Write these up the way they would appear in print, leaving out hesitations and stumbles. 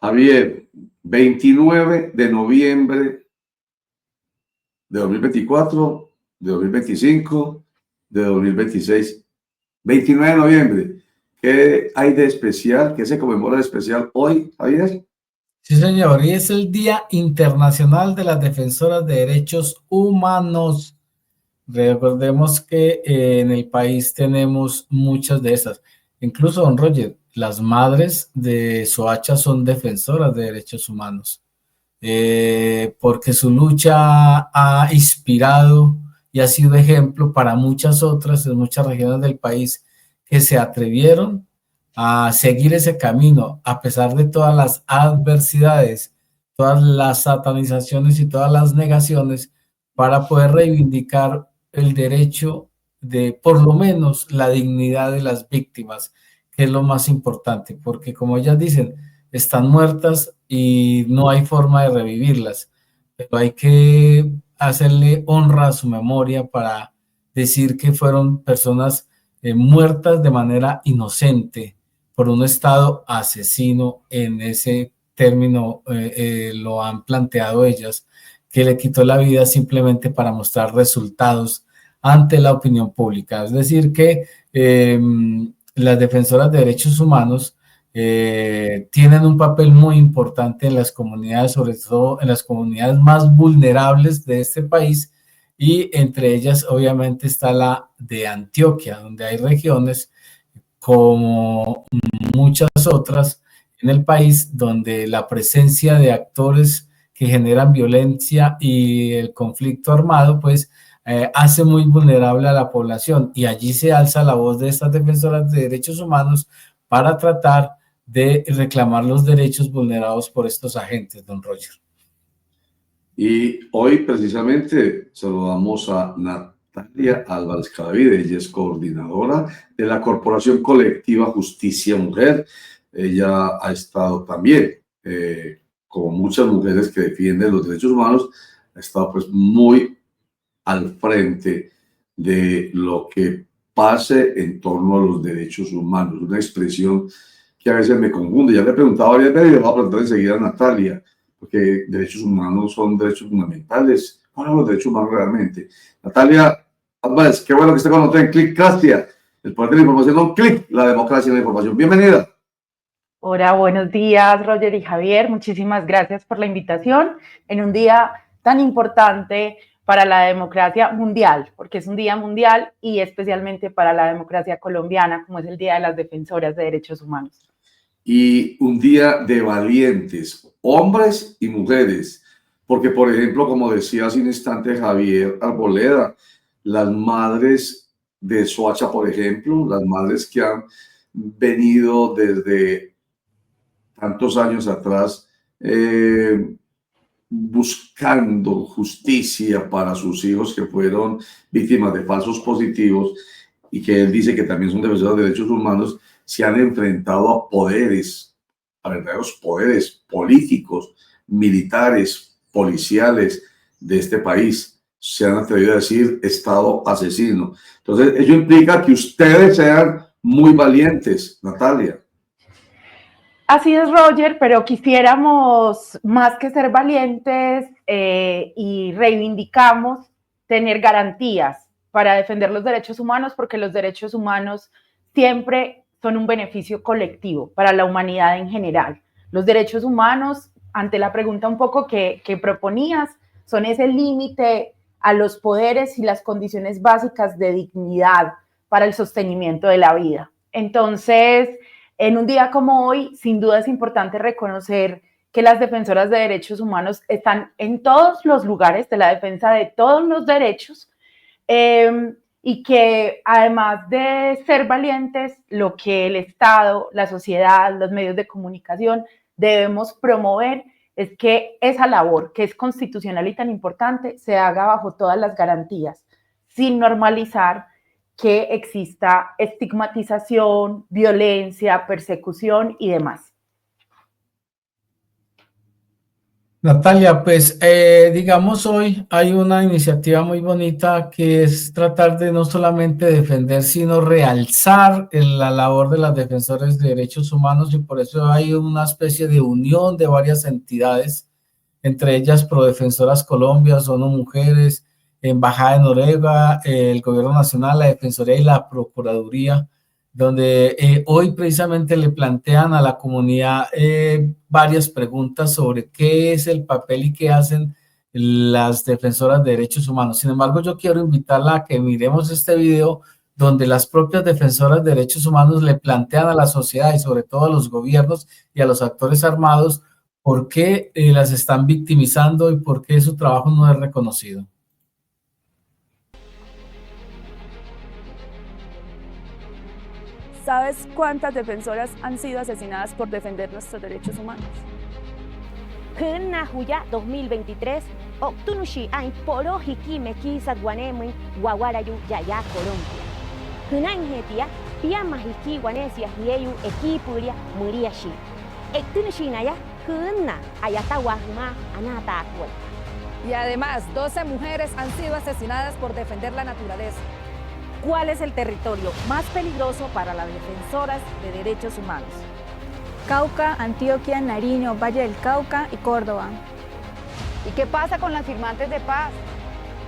Javier, 29 de noviembre de 2024, de 2025, de 2026. 29 de noviembre. ¿Qué hay de especial? ¿Qué se conmemora de especial hoy, Javier? Sí, señor, y es el Día Internacional de las Defensoras de Derechos Humanos. Recordemos que en el país tenemos muchas de esas. Incluso, don Roger, las madres de Soacha son defensoras de derechos humanos, porque su lucha ha inspirado y ha sido ejemplo para muchas otras en muchas regiones del país que se atrevieron a seguir ese camino a pesar de todas las adversidades, todas las satanizaciones y todas las negaciones para poder reivindicar el derecho de, por lo menos, la dignidad de las víctimas, que es lo más importante, porque como ellas dicen, están muertas y no hay forma de revivirlas, pero hay que hacerle honra a su memoria para decir que fueron personas muertas de manera inocente por un Estado asesino. En ese término lo han planteado ellas, que le quitó la vida simplemente para mostrar resultados ante la opinión pública. Es decir, que las defensoras de derechos humanos tienen un papel muy importante en las comunidades, sobre todo en las comunidades más vulnerables de este país, y entre ellas obviamente está la de Antioquia, donde hay regiones como muchas otras en el país donde la presencia de actores que generan violencia y el conflicto armado pues hace muy vulnerable a la población, y allí se alza la voz de estas defensoras de derechos humanos para tratar de reclamar los derechos vulnerados por estos agentes, don Roger. Y hoy precisamente saludamos a Natalia Álvarez Cadavid. Ella es coordinadora de la Corporación Colectiva Justicia Mujer. Ella ha estado también, como muchas mujeres que defienden los derechos humanos, ha estado pues muy al frente de lo que pase en torno a los derechos humanos. Una expresión que a veces me confunde. Ya le he preguntado varias veces y le voy a preguntar enseguida a Natalia, porque derechos humanos son derechos fundamentales. ¿Cuáles son los derechos humanos realmente? Natalia Álvarez, qué bueno que esté con nosotros en Clickcastia, el poder de la información, no clic, la democracia en la información. Bienvenida. Hola, buenos días, Roger y Javier. Muchísimas gracias por la invitación en un día tan importante para la democracia mundial, porque es un día mundial, y especialmente para la democracia colombiana, como es el Día de las Defensoras de Derechos Humanos. Y un día de valientes, hombres y mujeres, porque por ejemplo, como decía hace un instante Javier Arboleda, las madres de Soacha, por ejemplo, las madres que han venido desde tantos años atrás buscando justicia para sus hijos que fueron víctimas de falsos positivos, y que él dice que también son defensores de derechos humanos, se han enfrentado a poderes, a verdaderos poderes políticos, militares, policiales de este país. Se han atrevido a decir Estado asesino. Entonces, ello implica que ustedes sean muy valientes, Natalia. Así es, Roger, pero quisiéramos, más que ser valientes, y reivindicamos tener garantías para defender los derechos humanos, porque los derechos humanos siempre son un beneficio colectivo para la humanidad en general. Los derechos humanos, ante la pregunta un poco que proponías, son ese límite a los poderes y las condiciones básicas de dignidad para el sostenimiento de la vida. Entonces, en un día como hoy, sin duda es importante reconocer que las defensoras de derechos humanos están en todos los lugares de la defensa de todos los derechos, y que además de ser valientes, lo que el Estado, la sociedad, los medios de comunicación debemos promover es que esa labor, que es constitucional y tan importante, se haga bajo todas las garantías, sin normalizar que exista estigmatización, violencia, persecución y demás. Natalia, pues digamos hoy hay una iniciativa muy bonita que es tratar de no solamente defender, sino realzar la labor de las defensoras de derechos humanos y por eso hay una especie de unión de varias entidades, entre ellas Prodefensoras Colombia, Sono Mujeres, Embajada de Noruega, el Gobierno Nacional, la Defensoría y la Procuraduría, donde hoy precisamente le plantean a la comunidad varias preguntas sobre qué es el papel y qué hacen las defensoras de derechos humanos. Sin embargo, yo quiero invitarla a que miremos este video donde las propias defensoras de derechos humanos le plantean a la sociedad y sobre todo a los gobiernos y a los actores armados por qué las están victimizando y por qué su trabajo no es reconocido. ¿Sabes cuántas defensoras han sido asesinadas por defender nuestros derechos humanos? Kuna Huya 2023, Octunushi Ain Poro Hiki Meki Satguanemin Guaguarayu Yaya Colombia. Kuna Ingetia, Piama Hiki Guanesia Hieyu Equipuria Muriashi. Octunushi Naya, Kuna Ayatawahuma Anata Akwal. Y además, 12 mujeres han sido asesinadas por defender la naturaleza. ¿Cuál es el territorio más peligroso para las defensoras de derechos humanos? Cauca, Antioquia, Nariño, Valle del Cauca y Córdoba. ¿Y qué pasa con las firmantes de paz?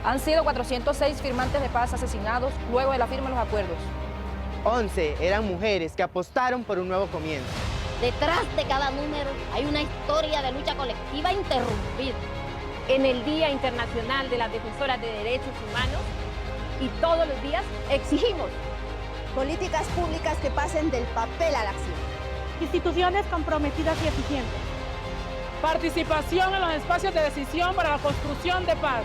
Han sido 406 firmantes de paz asesinados luego de la firma de los acuerdos. 11 eran mujeres que apostaron por un nuevo comienzo. Detrás de cada número hay una historia de lucha colectiva interrumpida. En el Día Internacional de las Defensoras de Derechos Humanos y todos los días exigimos políticas públicas que pasen del papel a la acción. Instituciones comprometidas y eficientes. Participación en los espacios de decisión para la construcción de paz.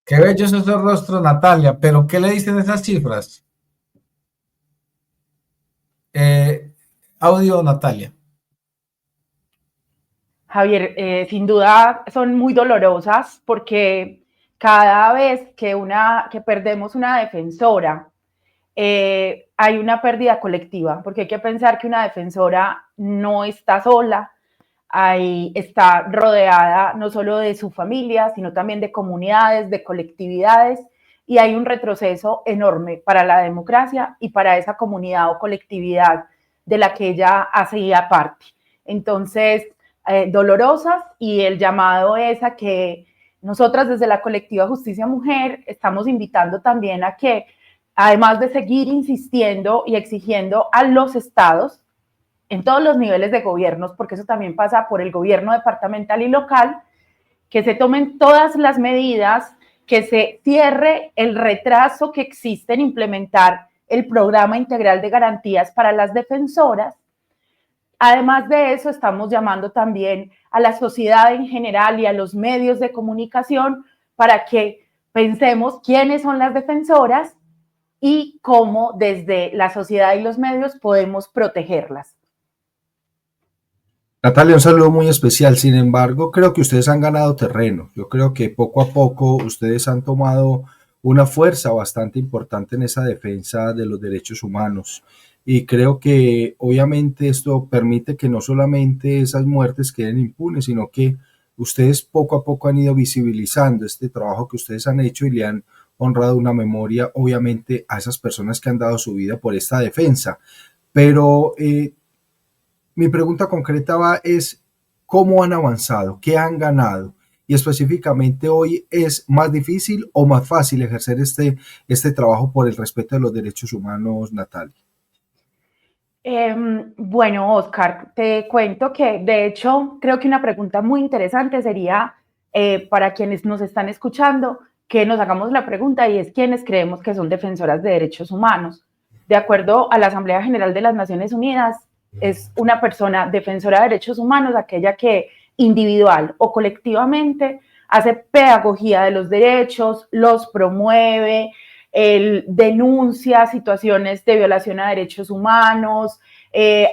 Qué bellos esos rostros, Natalia, pero ¿qué le dicen esas cifras? Audio, Natalia. Javier, sin duda son muy dolorosas porque cada vez que perdemos una defensora, hay una pérdida colectiva, porque hay que pensar que una defensora no está sola, está rodeada no solo de su familia, sino también de comunidades, de colectividades, y hay un retroceso enorme para la democracia y para esa comunidad o colectividad de la que ella hacía parte. Entonces, dolorosas, y el llamado es a que nosotras desde la colectiva Justicia Mujer estamos invitando también a que, además de seguir insistiendo y exigiendo a los estados en todos los niveles de gobiernos, porque eso también pasa por el gobierno departamental y local, que se tomen todas las medidas, que se cierre el retraso que existe en implementar el programa integral de garantías para las defensoras. Además de eso, estamos llamando también a la sociedad en general y a los medios de comunicación para que pensemos quiénes son las defensoras y cómo desde la sociedad y los medios podemos protegerlas. Natalia, un saludo muy especial. Sin embargo, creo que ustedes han ganado terreno. Yo creo que poco a poco ustedes han tomado una fuerza bastante importante en esa defensa de los derechos humanos. Y creo que obviamente esto permite que no solamente esas muertes queden impunes, sino que ustedes poco a poco han ido visibilizando este trabajo que ustedes han hecho y le han honrado una memoria, obviamente, a esas personas que han dado su vida por esta defensa. Pero mi pregunta concreta es ¿cómo han avanzado? ¿Qué han ganado? Y específicamente hoy, ¿es más difícil o más fácil ejercer este trabajo por el respeto de los derechos humanos, Natalia? Bueno, Oscar, te cuento que de hecho creo que una pregunta muy interesante sería para quienes nos están escuchando, que nos hagamos la pregunta, y es ¿quiénes creemos que son defensoras de derechos humanos? De acuerdo a la Asamblea General de las Naciones Unidas, es una persona defensora de derechos humanos aquella que individual o colectivamente hace pedagogía de los derechos, los promueve, denuncia situaciones de violación a derechos humanos,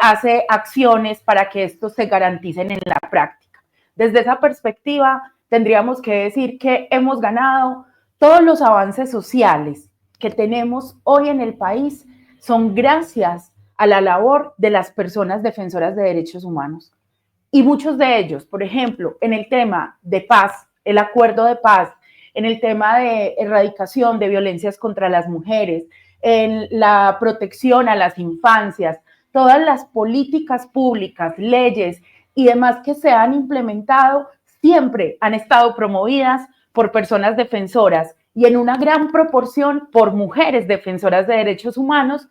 hace acciones para que estos se garanticen en la práctica. Desde esa perspectiva, tendríamos que decir que hemos ganado todos los avances sociales que tenemos hoy en el país son gracias a la labor de las personas defensoras de derechos humanos. Y muchos de ellos, por ejemplo, en el tema de paz, el acuerdo de paz, en el tema de erradicación de violencias contra las mujeres, en la protección a las infancias, todas las políticas públicas, leyes y demás que se han implementado siempre han estado promovidas por personas defensoras y en una gran proporción por mujeres defensoras de derechos humanos,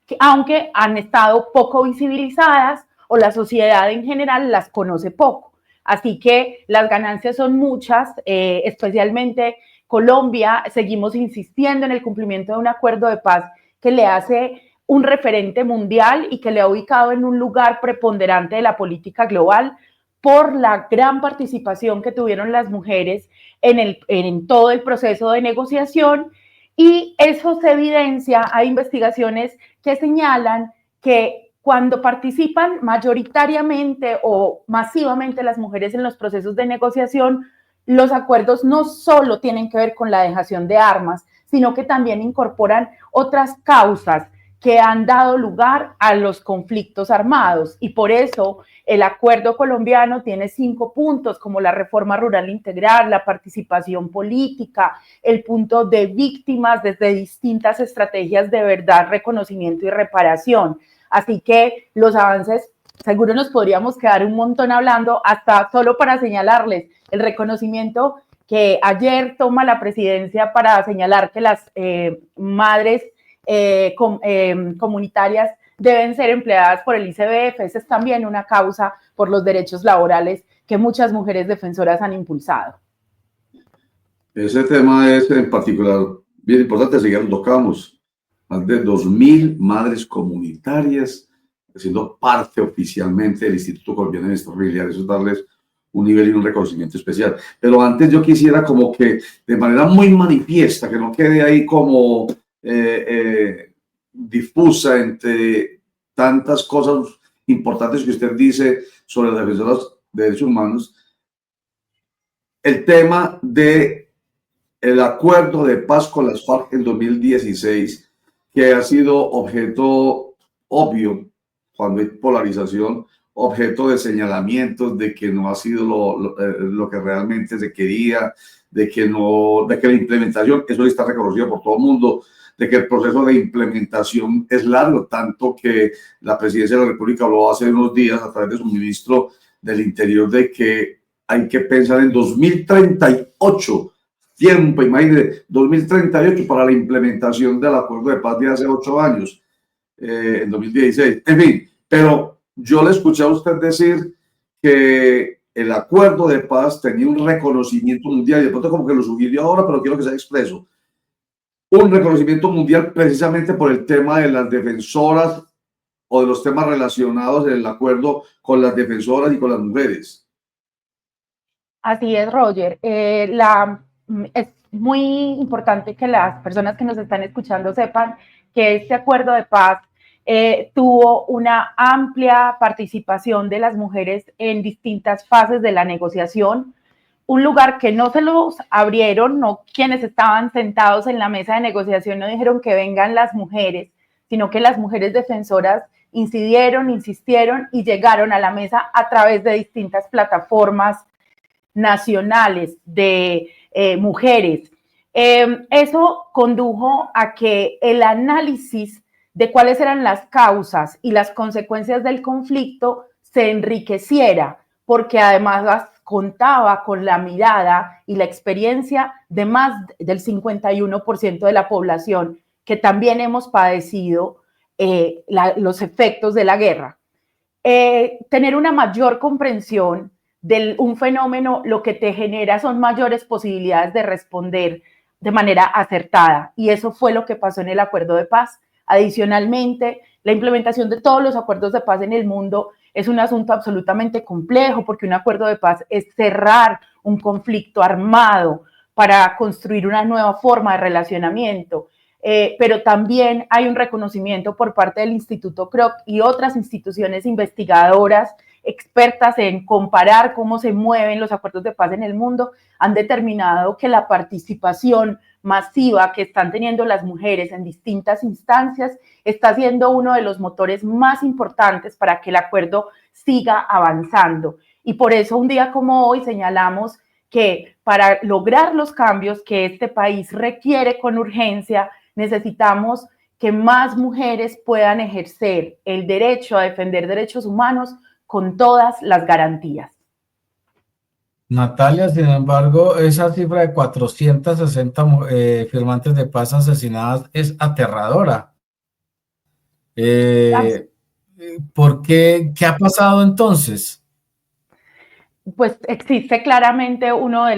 que, aunque han estado poco visibilizadas o la sociedad en general las conoce poco. Así que las ganancias son muchas, especialmente Colombia, seguimos insistiendo en el cumplimiento de un acuerdo de paz que le hace un referente mundial y que le ha ubicado en un lugar preponderante de la política global por la gran participación que tuvieron las mujeres en todo el proceso de negociación, y eso se evidencia. Hay investigaciones que señalan que cuando participan mayoritariamente o masivamente las mujeres en los procesos de negociación, los acuerdos no solo tienen que ver con la dejación de armas, sino que también incorporan otras causas que han dado lugar a los conflictos armados, y por eso el acuerdo colombiano tiene 5 puntos, como la reforma rural integral, la participación política, el punto de víctimas desde distintas estrategias de verdad, reconocimiento y reparación. Así que los avances, seguro nos podríamos quedar un montón hablando, hasta solo para señalarles el reconocimiento que ayer toma la presidencia para señalar que las madres comunitarias deben ser empleadas por el ICBF. Esa es también una causa por los derechos laborales que muchas mujeres defensoras han impulsado. Ese tema es en particular bien importante, así que lo tocamos. Más de 2.000 madres comunitarias siendo parte oficialmente del Instituto Colombiano de Bienestar Familiar. Eso es darles un nivel y un reconocimiento especial. Pero antes yo quisiera como que de manera muy manifiesta, que no quede ahí como difusa entre tantas cosas importantes que usted dice sobre las defensoras de derechos humanos, el tema de el acuerdo de paz con las FARC en 2016, que ha sido objeto obvio, cuando hay polarización, objeto de señalamientos de que no ha sido lo que realmente se quería, de que la implementación, eso está reconocido por todo el mundo, de que el proceso de implementación es largo, tanto que la Presidencia de la República habló hace unos días a través de su ministro del Interior de que hay que pensar en 2038, tiempo, imagínense, 2038 para la implementación del acuerdo de paz de hace 8 años, en 2016. En fin, pero yo le escuché a usted decir que el acuerdo de paz tenía un reconocimiento mundial, y de pronto como que lo sugirió ahora, pero quiero que sea expreso. Un reconocimiento mundial precisamente por el tema de las defensoras o de los temas relacionados en el acuerdo con las defensoras y con las mujeres. Así es, Roger. Es muy importante que las personas que nos están escuchando sepan que este acuerdo de paz tuvo una amplia participación de las mujeres en distintas fases de la negociación. Un lugar que no se los abrieron, no quienes estaban sentados en la mesa de negociación no dijeron que vengan las mujeres, sino que las mujeres defensoras incidieron, insistieron y llegaron a la mesa a través de distintas plataformas nacionales de mujeres. Eso condujo a que el análisis de cuáles eran las causas y las consecuencias del conflicto se enriqueciera, porque además contaba con la mirada y la experiencia de más del 51% de la población que también hemos padecido los efectos de la guerra. Tener una mayor comprensión de un fenómeno lo que te genera son mayores posibilidades de responder de manera acertada, y eso fue lo que pasó en el acuerdo de paz. Adicionalmente, la implementación de todos los acuerdos de paz en el mundo es un asunto absolutamente complejo, porque un acuerdo de paz es cerrar un conflicto armado para construir una nueva forma de relacionamiento. Pero también hay un reconocimiento por parte del Instituto Kroc y otras instituciones investigadoras expertas en comparar cómo se mueven los acuerdos de paz en el mundo, han determinado que la participación masiva que están teniendo las mujeres en distintas instancias está siendo uno de los motores más importantes para que el acuerdo siga avanzando. Y por eso un día como hoy señalamos que para lograr los cambios que este país requiere con urgencia, necesitamos que más mujeres puedan ejercer el derecho a defender derechos humanos con todas las garantías. Natalia, sin embargo, esa cifra de 460 firmantes de paz asesinadas es aterradora. ¿Por qué? ¿Qué ha pasado entonces? Pues existe claramente uno de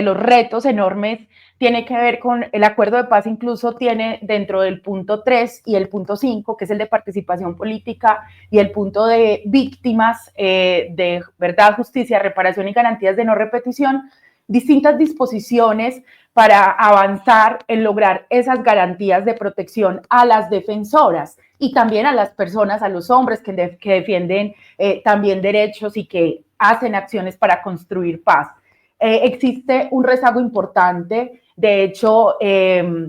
los retos enormes, tiene que ver con el acuerdo de paz, incluso tiene dentro del punto 3 y el punto 5, que es el de participación política, y el punto de víctimas de verdad, justicia, reparación y garantías de no repetición, distintas disposiciones para avanzar en lograr esas garantías de protección a las defensoras y también a las personas, a los hombres que defienden también derechos y que hacen acciones para construir paz. Existe un rezago importante. De hecho,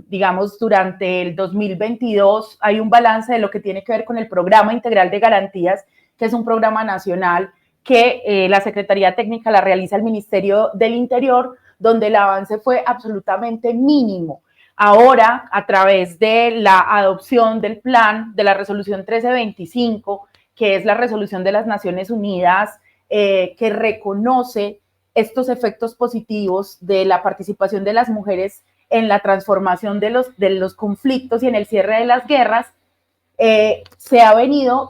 digamos, durante el 2022 hay un balance de lo que tiene que ver con el Programa Integral de Garantías, que es un programa nacional que la Secretaría Técnica la realiza el Ministerio del Interior, donde el avance fue absolutamente mínimo. Ahora, a través de la adopción del plan de la resolución 1325, que es la resolución de las Naciones Unidas que reconoce estos efectos positivos de la participación de las mujeres en la transformación de los conflictos y en el cierre de las guerras, se ha venido,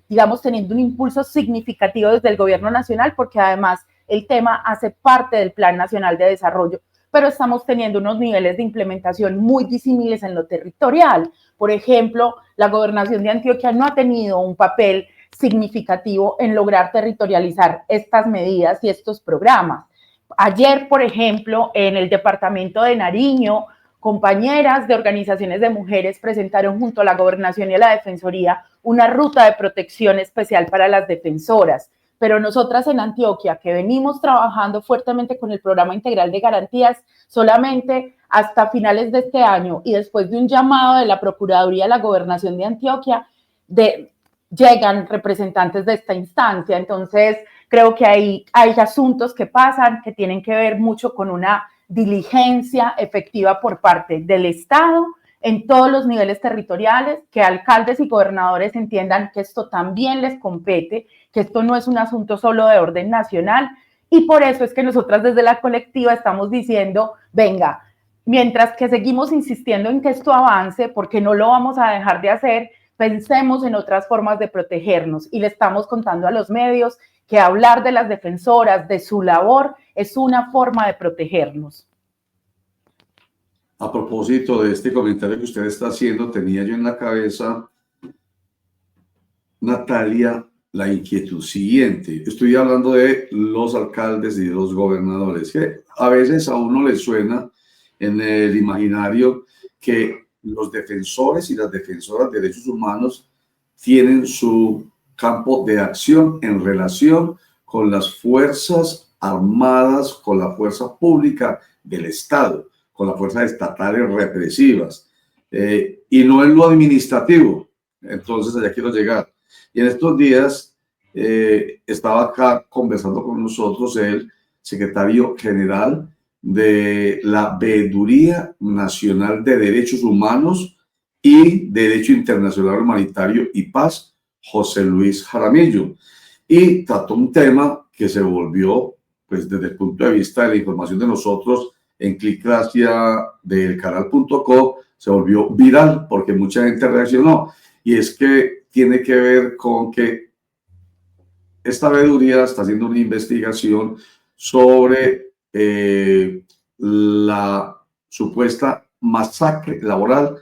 digamos, teniendo un impulso significativo desde el gobierno nacional, porque además el tema hace parte del Plan Nacional de Desarrollo, pero estamos teniendo unos niveles de implementación muy disímiles en lo territorial. Por ejemplo, la gobernación de Antioquia no ha tenido un papel significativo en lograr territorializar estas medidas y estos programas. Ayer, por ejemplo, en el departamento de Nariño, compañeras de organizaciones de mujeres presentaron junto a la Gobernación y a la Defensoría una ruta de protección especial para las defensoras. Pero nosotras en Antioquia, que venimos trabajando fuertemente con el Programa Integral de Garantías, solamente hasta finales de este año y después de un llamado de la Procuraduría de la Gobernación de Antioquia, llegan representantes de esta instancia. Entonces, creo que hay asuntos que pasan que tienen que ver mucho con una diligencia efectiva por parte del Estado en todos los niveles territoriales, que alcaldes y gobernadores entiendan que esto también les compete, que esto no es un asunto solo de orden nacional, y por eso es que nosotras desde la colectiva estamos diciendo, venga, mientras que seguimos insistiendo en que esto avance, porque no lo vamos a dejar de hacer, pensemos en otras formas de protegernos, y le estamos contando a los medios que hablar de las defensoras, de su labor, es una forma de protegernos. A propósito de este comentario que usted está haciendo, tenía yo en la cabeza, Natalia, la inquietud siguiente. Estoy hablando de los alcaldes y de los gobernadores, que a veces a uno le suena en el imaginario que los defensores y las defensoras de derechos humanos tienen su campo de acción en relación con las fuerzas armadas, con la fuerza pública del Estado, con las fuerzas estatales represivas, y no en lo administrativo. Entonces, allá quiero llegar. Y en estos días estaba acá conversando con nosotros el secretario general de la Veeduría Nacional de Derechos Humanos y Derecho Internacional Humanitario y Paz, José Luis Jaramillo, y trató un tema que se volvió, pues desde el punto de vista de la información de nosotros en Clickracia del canal.co, se volvió viral porque mucha gente reaccionó, y es que tiene que ver con que esta veeduría está haciendo una investigación sobre la supuesta masacre laboral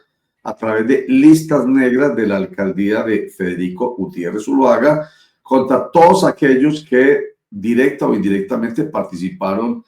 a través de listas negras de la alcaldía de Federico Gutiérrez Zuluaga contra todos aquellos que directa o indirectamente participaron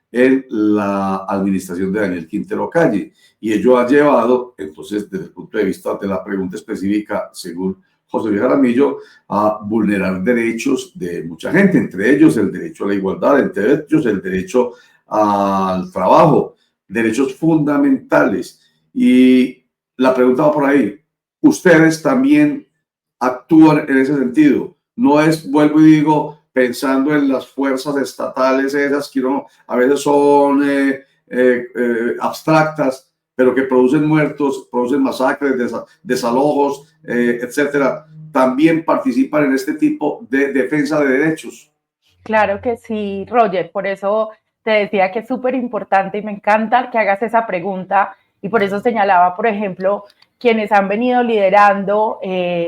en la administración de Daniel Quintero Calle. Y ello ha llevado, entonces, desde el punto de vista de la pregunta específica, según José Luis Jaramillo, a vulnerar derechos de mucha gente, entre ellos el derecho a la igualdad, entre ellos el derecho al trabajo, derechos fundamentales. Y la pregunta va por ahí, ¿ustedes también actúan en ese sentido? No es, vuelvo y digo, pensando en las fuerzas estatales, esas que no, a veces son abstractas, pero que producen muertos, producen masacres, desalojos, etcétera. También participan en este tipo de defensa de derechos. Claro que sí, Roger, por eso te decía que es súper importante y me encanta que hagas esa pregunta y por eso señalaba, por ejemplo, quienes han venido liderando,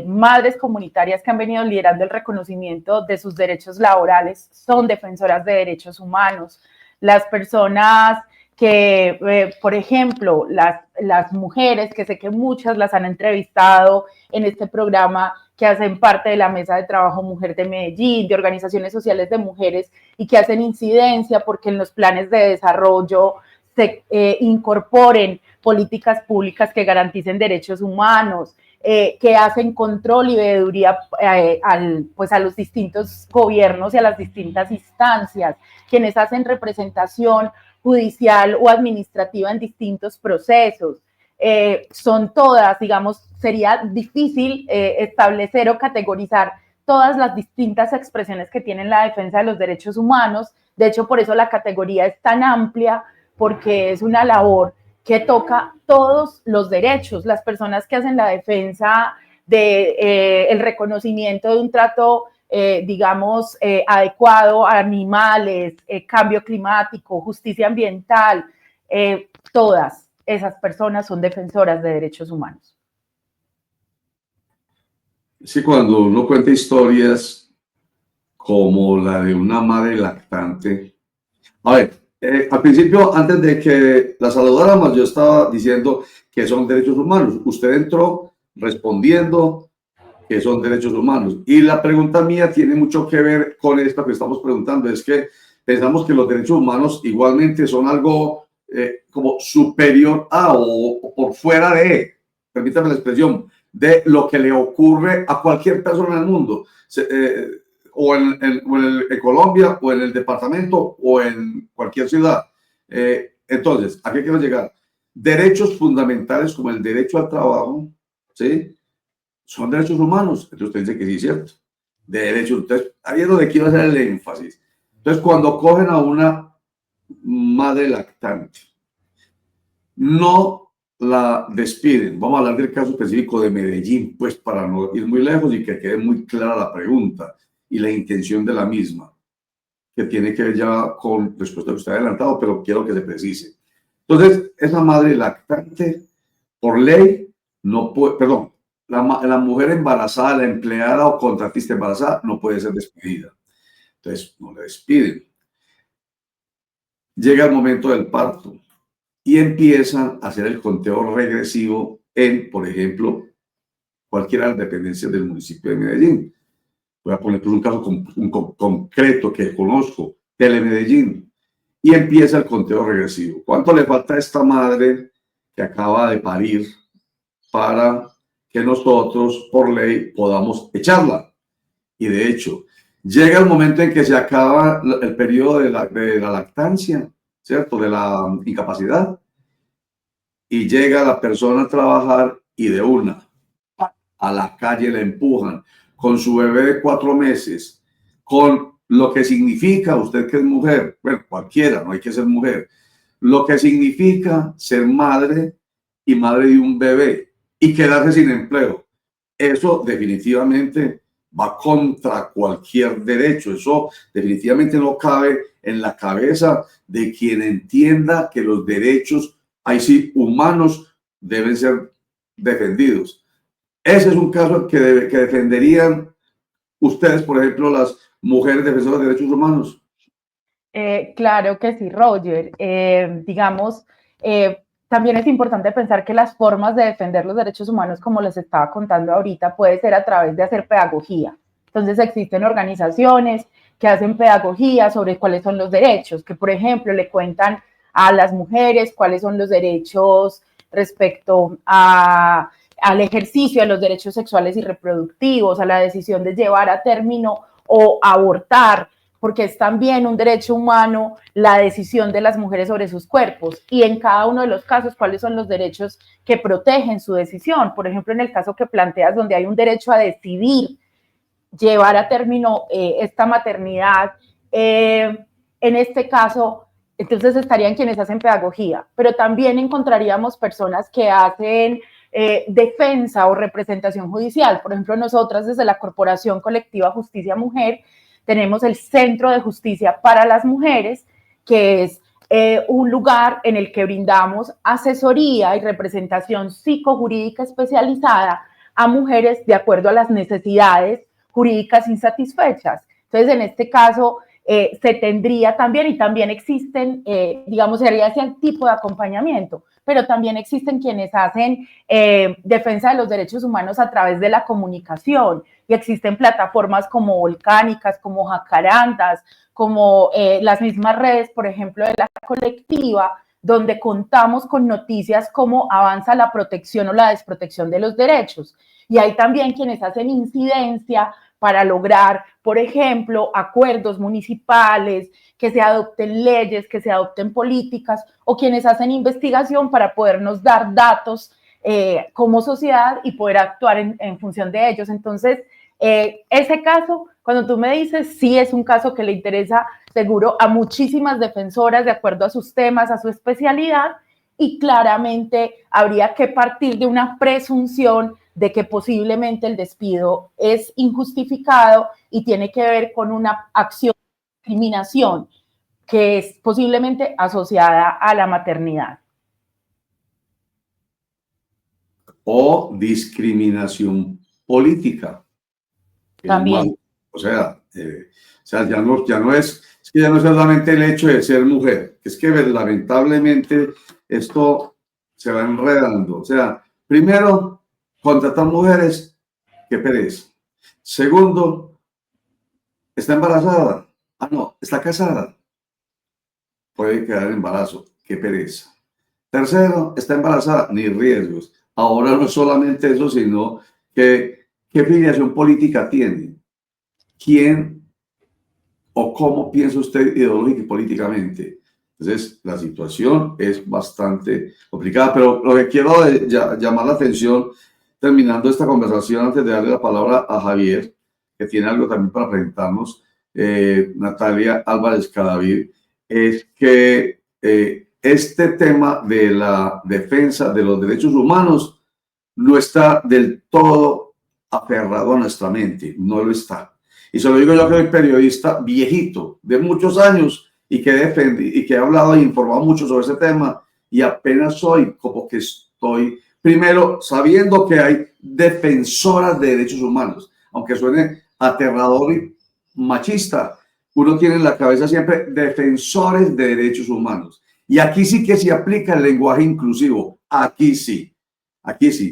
madres comunitarias que han venido liderando el reconocimiento de sus derechos laborales, son defensoras de derechos humanos. Las personas que, por ejemplo, las mujeres, que sé que muchas las han entrevistado en este programa, que hacen parte de la Mesa de Trabajo Mujer de Medellín, de organizaciones sociales de mujeres y que hacen incidencia porque en los planes de desarrollo se incorporen políticas públicas que garanticen derechos humanos, que hacen control y veeduría a los distintos gobiernos y a las distintas instancias, quienes hacen representación judicial o administrativa en distintos procesos. Son todas, digamos, sería difícil establecer o categorizar todas las distintas expresiones que tienen la defensa de los derechos humanos. De hecho, por eso la categoría es tan amplia, porque es una labor que toca todos los derechos. Las personas que hacen la defensa del reconocimiento de un trato, digamos, adecuado a animales, cambio climático, justicia ambiental, todas esas personas son defensoras de derechos humanos. Sí, cuando uno cuenta historias como la de una madre lactante. A ver, al principio, antes de que la saludáramos, yo estaba diciendo que son derechos humanos. Usted entró respondiendo que son derechos humanos. Y la pregunta mía tiene mucho que ver con esta que estamos preguntando. Es que pensamos que los derechos humanos igualmente son algo como superior a o por fuera de, permítame la expresión, de lo que le ocurre a cualquier persona en el mundo, o en Colombia, o en el departamento, o en cualquier ciudad. Entonces, ¿a qué quiero llegar? Derechos fundamentales como el derecho al trabajo, ¿sí? Son derechos humanos. Entonces usted dice que sí es cierto. Derechos. Entonces, ahí es donde quiero hacer el énfasis. Entonces, cuando cogen a una madre lactante, no la despiden. Vamos a hablar del caso específico de Medellín, pues para no ir muy lejos y que quede muy clara la pregunta y la intención de la misma, que tiene que ver ya con respuesta que usted ha adelantado, pero quiero que se precise. Entonces, esa madre lactante, por ley, no puede, perdón, la mujer embarazada, la empleada o contratista embarazada no puede ser despedida. Entonces, no le despiden. Llega el momento del parto y empiezan a hacer el conteo regresivo en, por ejemplo, cualquiera de las dependencias del municipio de Medellín. Voy a poner un caso concreto que conozco, Telemedellín, y empieza el conteo regresivo. ¿Cuánto le falta a esta madre que acaba de parir para que nosotros, por ley, podamos echarla? Y de hecho, llega el momento en que se acaba el periodo de la lactancia, ¿cierto? De la incapacidad. Y llega la persona a trabajar y de una a la calle la empujan con su bebé de 4 meses, con lo que significa, usted que es mujer, bueno, cualquiera, no hay que ser mujer, lo que significa ser madre y madre de un bebé y quedarse sin empleo. Eso definitivamente va contra cualquier derecho. Eso definitivamente no cabe en la cabeza de quien entienda que los derechos, ahí sí, humanos, deben ser defendidos. Ese es un caso que defenderían ustedes, por ejemplo, las mujeres defensoras de derechos humanos. Claro que sí, Roger. Digamos, también es importante pensar que las formas de defender los derechos humanos, como les estaba contando ahorita, puede ser a través de hacer pedagogía. Entonces existen organizaciones que hacen pedagogía sobre cuáles son los derechos, que por ejemplo le cuentan a las mujeres cuáles son los derechos respecto a al ejercicio de los derechos sexuales y reproductivos, a la decisión de llevar a término o abortar, porque es también un derecho humano la decisión de las mujeres sobre sus cuerpos, y en cada uno de los casos, cuáles son los derechos que protegen su decisión. Por ejemplo, en el caso que planteas, donde hay un derecho a decidir llevar a término esta maternidad, en este caso, entonces estarían quienes hacen pedagogía, pero también encontraríamos personas que hacen defensa o representación judicial. Por ejemplo, nosotras desde la Corporación Colectiva Justicia Mujer tenemos el Centro de Justicia para las Mujeres, que es un lugar en el que brindamos asesoría y representación psicojurídica especializada a mujeres de acuerdo a las necesidades jurídicas insatisfechas. Entonces, en este caso, se tendría también, y también existen, digamos, sería ese tipo de acompañamiento, pero también existen quienes hacen defensa de los derechos humanos a través de la comunicación, y existen plataformas como Volcánicas, como Jacarandas, como las mismas redes, por ejemplo, de la colectiva, donde contamos con noticias como avanza la protección o la desprotección de los derechos. Y hay también quienes hacen incidencia para lograr, por ejemplo, acuerdos municipales, que se adopten leyes, que se adopten políticas, o quienes hacen investigación para podernos dar datos como sociedad y poder actuar en función de ellos. Entonces, ese caso, cuando tú me dices, sí es un caso que le interesa seguro a muchísimas defensoras de acuerdo a sus temas, a su especialidad, y claramente habría que partir de una presunción de que posiblemente el despido es injustificado y tiene que ver con una acción de discriminación que es posiblemente asociada a la maternidad. O discriminación política. También. O sea, ya no es solamente el hecho de ser mujer, es que lamentablemente esto se va enredando. O sea, primero, contratar mujeres, qué pereza. Segundo, está embarazada. Ah, no, está casada. Puede quedar en embarazo, qué pereza. Tercero, está embarazada, ni riesgos. Ahora no es solamente eso, sino que qué filiación política tiene. ¿Quién o cómo piensa usted ideológica y políticamente? Entonces, la situación es bastante complicada, pero lo que quiero llamar la atención, terminando esta conversación, antes de darle la palabra a Javier, que tiene algo también para presentarnos, Natalia Álvarez Cadavid, es que este tema de la defensa de los derechos humanos no está del todo aferrado a nuestra mente, no lo está. Y se lo digo yo, que soy periodista viejito, de muchos años, y que he hablado e informado mucho sobre ese tema, y apenas soy como que estoy, primero, sabiendo que hay defensoras de derechos humanos, aunque suene aterrador y machista, uno tiene en la cabeza siempre defensores de derechos humanos. Y aquí sí que se aplica el lenguaje inclusivo, aquí sí,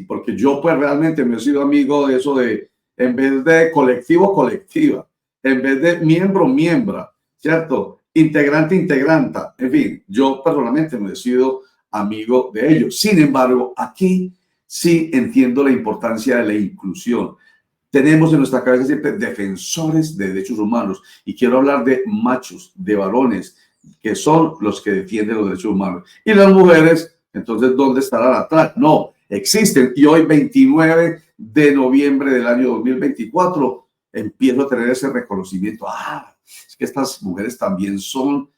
porque yo pues realmente me he sido amigo de eso de, en vez de colectivo, colectiva, en vez de miembro, miembra, ¿cierto? Integrante, integranta, en fin, yo personalmente me he sido amigo de ellos. Sin embargo, aquí sí entiendo la importancia de la inclusión. Tenemos en nuestra cabeza siempre defensores de derechos humanos, y quiero hablar de machos, de varones, que son los que defienden los derechos humanos. Y las mujeres, entonces, ¿dónde estarán atrás? No, existen. Y hoy, 29 de noviembre del año 2024, empiezo a tener ese reconocimiento. Ah, es que estas mujeres también son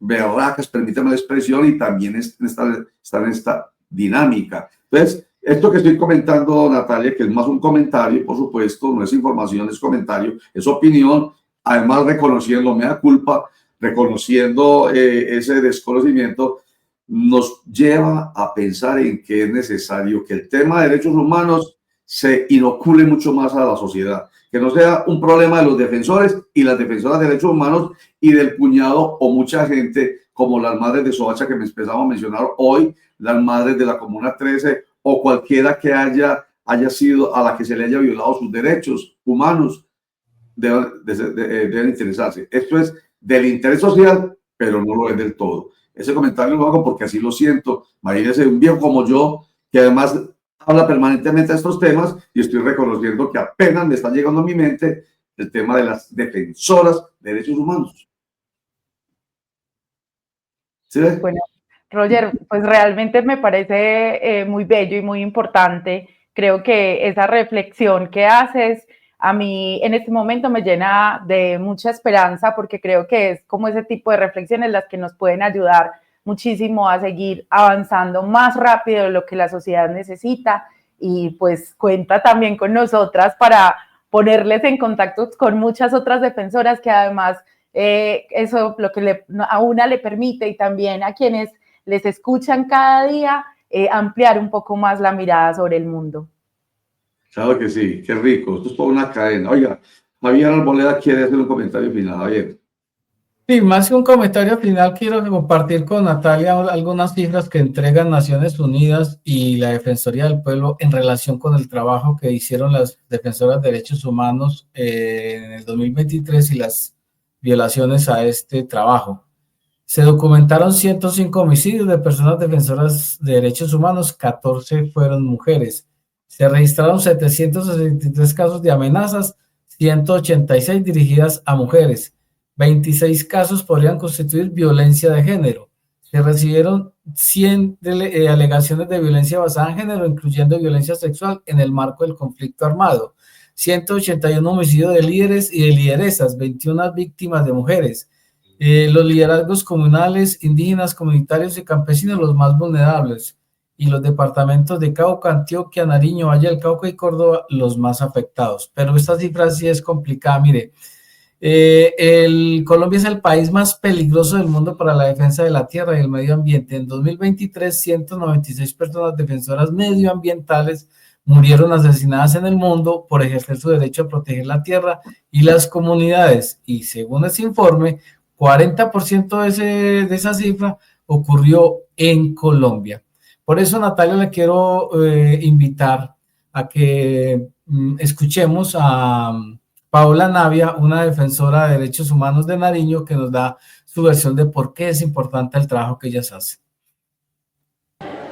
berracas, permítame la expresión, y también están en esta dinámica. Entonces, esto que estoy comentando, Natalia, que es más un comentario, por supuesto, no es información, es comentario, es opinión, además reconociendo, me da culpa, reconociendo ese desconocimiento, nos lleva a pensar en que es necesario que el tema de derechos humanos se inocule mucho más a la sociedad, que no sea un problema de los defensores y las defensoras de derechos humanos y del puñado o mucha gente como las madres de Soacha que me empezamos a mencionar hoy, las madres de la Comuna 13 o cualquiera que haya sido a la que se le haya violado sus derechos humanos, deben interesarse. Esto es del interés social, pero no lo es del todo. Ese comentario lo hago porque así lo siento. Imagínense un viejo como yo, que además habla permanentemente de estos temas y estoy reconociendo que apenas me están llegando a mi mente el tema de las defensoras de derechos humanos. ¿Sí ves? Bueno, Roger, pues realmente me parece muy bello y muy importante. Creo que esa reflexión que haces a mí en este momento me llena de mucha esperanza porque creo que es como ese tipo de reflexiones las que nos pueden ayudar muchísimo a seguir avanzando más rápido de lo que la sociedad necesita y pues cuenta también con nosotras para ponerles en contacto con muchas otras defensoras que además eso lo que a una le permite y también a quienes les escuchan cada día ampliar un poco más la mirada sobre el mundo. Claro que sí, qué rico. Esto es toda una cadena. Oiga, Javier Arboleda quiere hacer un comentario final. Javier. Sí, más que un comentario final, quiero compartir con Natalia algunas cifras que entregan Naciones Unidas y la Defensoría del Pueblo en relación con el trabajo que hicieron las defensoras de derechos humanos en el 2023 y las violaciones a este trabajo. Se documentaron 105 homicidios de personas defensoras de derechos humanos, 14 fueron mujeres. Se registraron 763 casos de amenazas, 186 dirigidas a mujeres. 26 casos podrían constituir violencia de género. Se recibieron 100 alegaciones de violencia basada en género, incluyendo violencia sexual en el marco del conflicto armado. 181 homicidios de líderes y de lideresas, 21 víctimas de mujeres. Los liderazgos comunales, indígenas, comunitarios y campesinos los más vulnerables. Y los departamentos de Cauca, Antioquia, Nariño, Valle del Cauca y Córdoba los más afectados. Pero esta cifra sí es complicada, mire. Colombia es el país más peligroso del mundo para la defensa de la tierra y el medio ambiente. En 2023, 196 personas defensoras medioambientales murieron asesinadas en el mundo por ejercer su derecho a proteger la tierra y las comunidades. Y según ese informe, 40% de esa cifra ocurrió en Colombia. Por eso, Natalia, le quiero invitar a que escuchemos a Paola Navia, una defensora de derechos humanos de Nariño, que nos da su versión de por qué es importante el trabajo que ellas hacen.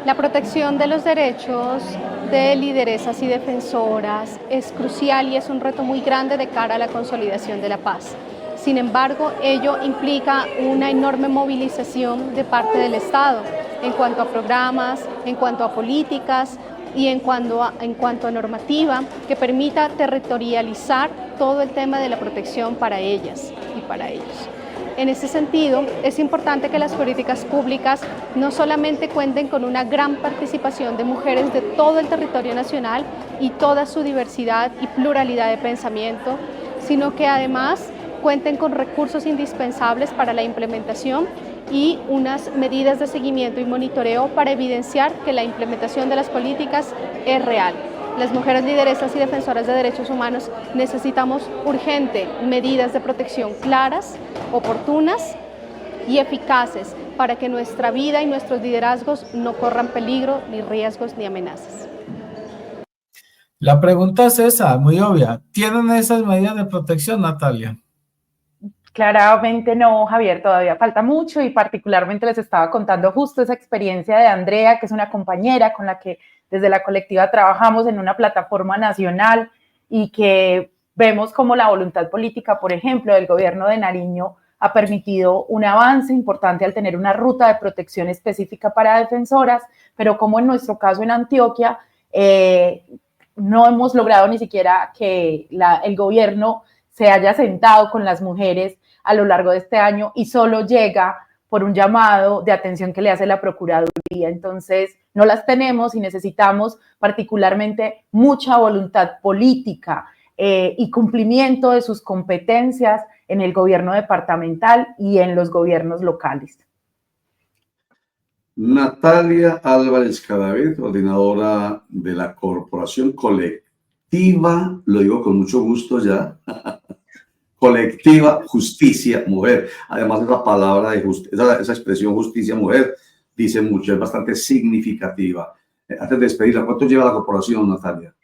La protección de los derechos de lideresas y defensoras es crucial y es un reto muy grande de cara a la consolidación de la paz. Sin embargo, ello implica una enorme movilización de parte del Estado en cuanto a programas, en cuanto a políticas y en cuanto a normativa que permita territorializar todo el tema de la protección para ellas y para ellos. En ese sentido, es importante que las políticas públicas no solamente cuenten con una gran participación de mujeres de todo el territorio nacional y toda su diversidad y pluralidad de pensamiento, sino que además cuenten con recursos indispensables para la implementación y unas medidas de seguimiento y monitoreo para evidenciar que la implementación de las políticas es real. Las mujeres lideresas y defensoras de derechos humanos necesitamos urgente medidas de protección claras, oportunas y eficaces para que nuestra vida y nuestros liderazgos no corran peligro, ni riesgos, ni amenazas. La pregunta es esa, muy obvia. ¿Tienen esas medidas de protección, Natalia? Claramente no, Javier, todavía falta mucho y particularmente les estaba contando justo esa experiencia de Andrea, que es una compañera con la que desde la colectiva trabajamos en una plataforma nacional y que vemos como la voluntad política, por ejemplo, del gobierno de Nariño ha permitido un avance importante al tener una ruta de protección específica para defensoras, pero como en nuestro caso en Antioquia, no hemos logrado ni siquiera que el gobierno se haya sentado con las mujeres a lo largo de este año y solo llega por un llamado de atención que le hace la Procuraduría. Entonces, no las tenemos y necesitamos particularmente mucha voluntad política y cumplimiento de sus competencias en el gobierno departamental y en los gobiernos locales. Natalia Álvarez Cadavid, coordinadora de la Corporación Colectiva, lo digo con mucho gusto ya, Colectiva Justicia Mujer. Además, esa palabra de esa expresión justicia mujer dice mucho, es bastante significativa. Antes de despedirla, ¿cuánto lleva la corporación, Natalia?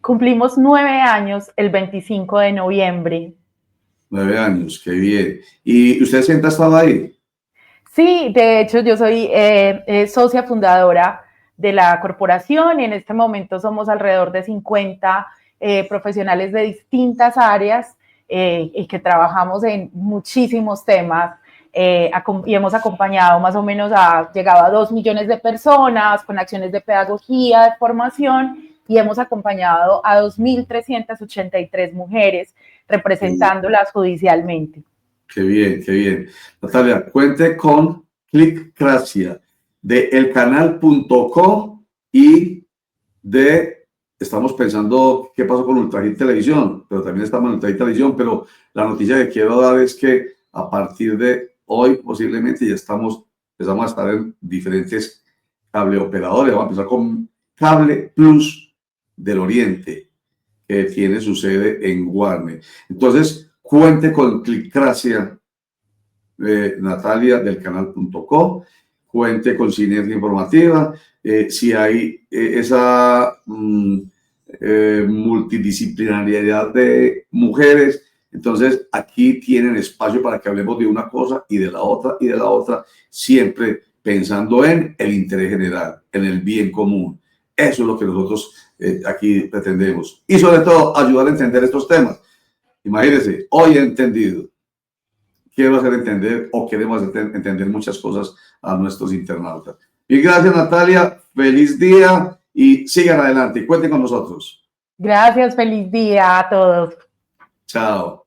Cumplimos 9 años el 25 de noviembre. 9 años, qué bien. ¿Y usted siempre ha estado ahí? Sí, de hecho yo soy socia fundadora de la corporación, y en este momento somos alrededor de 50 profesionales de distintas áreas y que trabajamos en muchísimos temas. Y hemos acompañado más o menos llegado a 2 millones de personas con acciones de pedagogía, de formación, y hemos acompañado a 2.383 mujeres representándolas judicialmente. Qué bien, qué bien. Natalia, cuente con Clickracia de elcanal.co y estamos pensando qué pasó con Ultrahit Televisión, pero también estamos en Ultrahit Televisión, pero la noticia que quiero dar es que a partir de hoy posiblemente ya empezamos a estar en diferentes cableoperadores. Vamos a empezar con Cable Plus del Oriente, que tiene su sede en Guarne. Entonces, cuente con Clickracia, Natalia del canal.co, cuente con Sinergia Informativa. Si hay esa multidisciplinariedad de mujeres, entonces aquí tienen espacio para que hablemos de una cosa y de la otra y de la otra, siempre pensando en el interés general, en el bien común. Eso es lo que nosotros aquí pretendemos. Y sobre todo, ayudar a entender estos temas. Imagínense, hoy he entendido. Quiero hacer entender o queremos hacer entender muchas cosas a nuestros internautas. Y gracias, Natalia. Feliz día y sigan adelante. Cuenten con nosotros. Gracias, feliz día a todos. Chao.